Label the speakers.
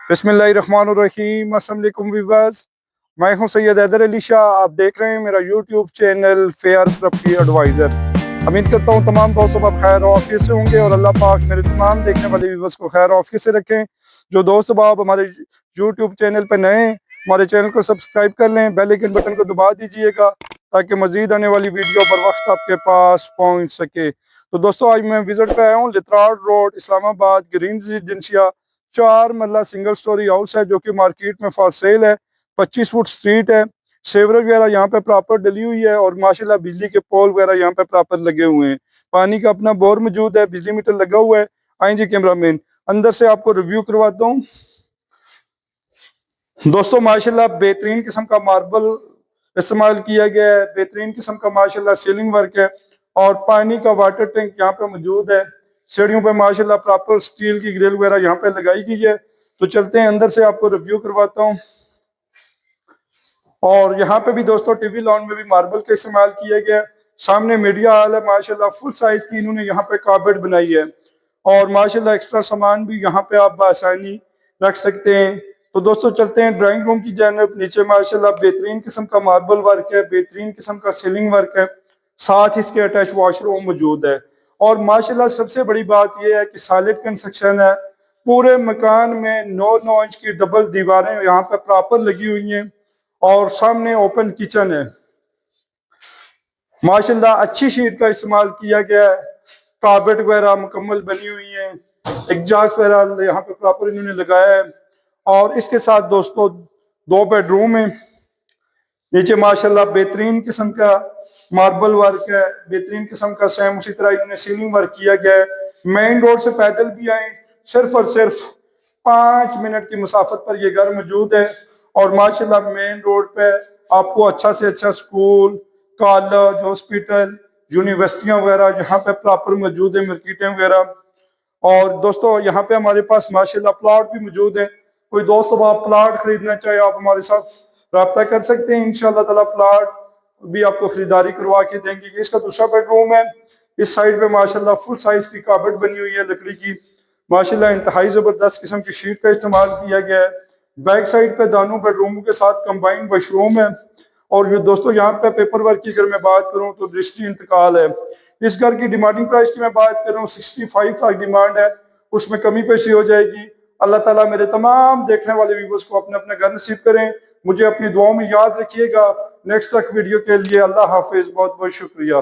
Speaker 1: बिस्मिल्लाहिर्रहमानिर्रहीम। अस्सलाम वालेकुम व्यूअर्स, मैं हूं सैयद हैदर अली शाह। आप देख रहे हैं मेरा YouTube channel fair property adviser. उम्मीद करता हूं तमाम दोस्त अब खैर ऑफिस से होंगे और अल्लाह पाक मेरे तमाम देखने वाले व्यूअर्स को खैर ऑफिस से रखें। जो दोस्त आप हमारे यूट्यूब चैनल पर नए हैं, हमारे चैनल को सब्सक्राइब कर लें, बेल आइकन बटन को दबा दीजिएगा ताकि मजीद आने वाली वीडियो बर वक्त आपके पास पहुँच सके। तो दोस्तों, आज मैं विजिट पे आया हूँ लितराड रोड, इस्लामाबाद, ग्रीन रेजिडेंशिया 4 मरला सिंगल स्टोरी हाउस है जो कि मार्केट में फॉर सेल है। 25 फुट स्ट्रीट है, सेवरेज वगैरह यहाँ पे प्रॉपर डली हुई है और माशाल्लाह बिजली के पोल वगैरह यहाँ पे प्रॉपर लगे हुए हैं। पानी का अपना बोर मौजूद है, बिजली मीटर लगा हुआ है। आए जी कैमरामैन, अंदर से आपको रिव्यू करवाता हूँ। दोस्तों माशाल्लाह बेहतरीन किस्म का मार्बल इस्तेमाल किया गया है, बेहतरीन किस्म का माशाल्लाह सीलिंग वर्क है और पानी का वाटर टैंक यहाँ पे मौजूद है। सीढ़ियों पे माशाल्लाह प्रॉपर स्टील की ग्रिल वगैरह यहाँ पे लगाई गई है। तो चलते हैं अंदर से आपको रिव्यू करवाता हूँ। और यहाँ पे भी दोस्तों टीवी लॉन में भी मार्बल का इस्तेमाल किया गया है। सामने मीडिया हॉल है, माशाल्लाह फुल साइज की इन्होंने यहाँ पे कार्पेट बनाई है और माशाल्लाह एक्स्ट्रा सामान भी यहाँ पे आप आसानी रख सकते हैं। तो दोस्तों चलते हैं ड्राइंग रूम की जानब। नीचे माशाल्लाह बेहतरीन किस्म का मार्बल वर्क है, बेहतरीन किस्म का सीलिंग वर्क है, साथ इसके अटैच वॉशरूम मौजूद है। और माशाल्लाह सबसे बड़ी बात यह है कि सॉलिड कंस्ट्रक्शन है। पूरे मकान में 9-9 इंच की डबल दीवारें यहाँ पे प्रॉपर लगी हुई हैं और सामने ओपन किचन है। माशाल्लाह अच्छी शीट का इस्तेमाल किया गया है, कार्पेट वगैरह मुकम्मल बनी हुई है, एग्जॉस्ट वगैरह यहाँ पे प्रॉपर इन्होंने लगाया है। और इसके साथ दोस्तों 2 बेडरूम है। नीचे माशाल्लाह बेहतरीन किस्म का मार्बल वर्क है, बेहतरीन किस्म का सेम उसी तरह इन्होंने सीलिंग वर्क किया गया है। मेन रोड से पैदल भी आए, सिर्फ और सिर्फ 5 मिनट की मुसाफत पर यह घर मौजूद है। और माशाल्लाह मेन रोड पे आपको अच्छा से अच्छा स्कूल, कॉलेज, हॉस्पिटल, यूनिवर्सिटियां वगैरह यहाँ पे प्रॉपर मौजूद है, मार्केटें वगैरह। और दोस्तों यहाँ पे हमारे पास माशाल्लाह प्लॉट भी मौजूद है। कोई दोस्त अब आप प्लॉट खरीदना चाहे आप हमारे साथ रब्ता कर सकते हैं। इंशाल्लाह ताला प्लॉट भी आपको खरीदारी करवा के देंगे। इसका दूसरा बेडरूम है। इस साइड पे माशाल्लाह फुल साइज की कार्पेट बनी हुई है लकड़ी की। माशाल्लाह इंतहाई जबरदस्त किस्म की शीट का इस्तेमाल किया गया है। बैक साइड पे दोनों बेडरूमों के साथ कंबाइंड वॉशरूम है। और ये दोस्तों यहाँ पे पेपर वर्क की अगर मैं बात करूँ तो रजिस्ट्री इंतकाल है। इस घर की डिमांडिंग प्राइस की मैं बात करूँ 65 लाख डिमांड है, उसमें कमी पेशी हो जाएगी। अल्लाह ताला मेरे तमाम देखने वाले व्यूवर्स को अपने अपने घर नसीब करें। मुझे अपनी दुआओं में याद रखिएगा। नेक्स्ट तक वीडियो के लिए अल्लाह हाफिज, बहुत बहुत शुक्रिया।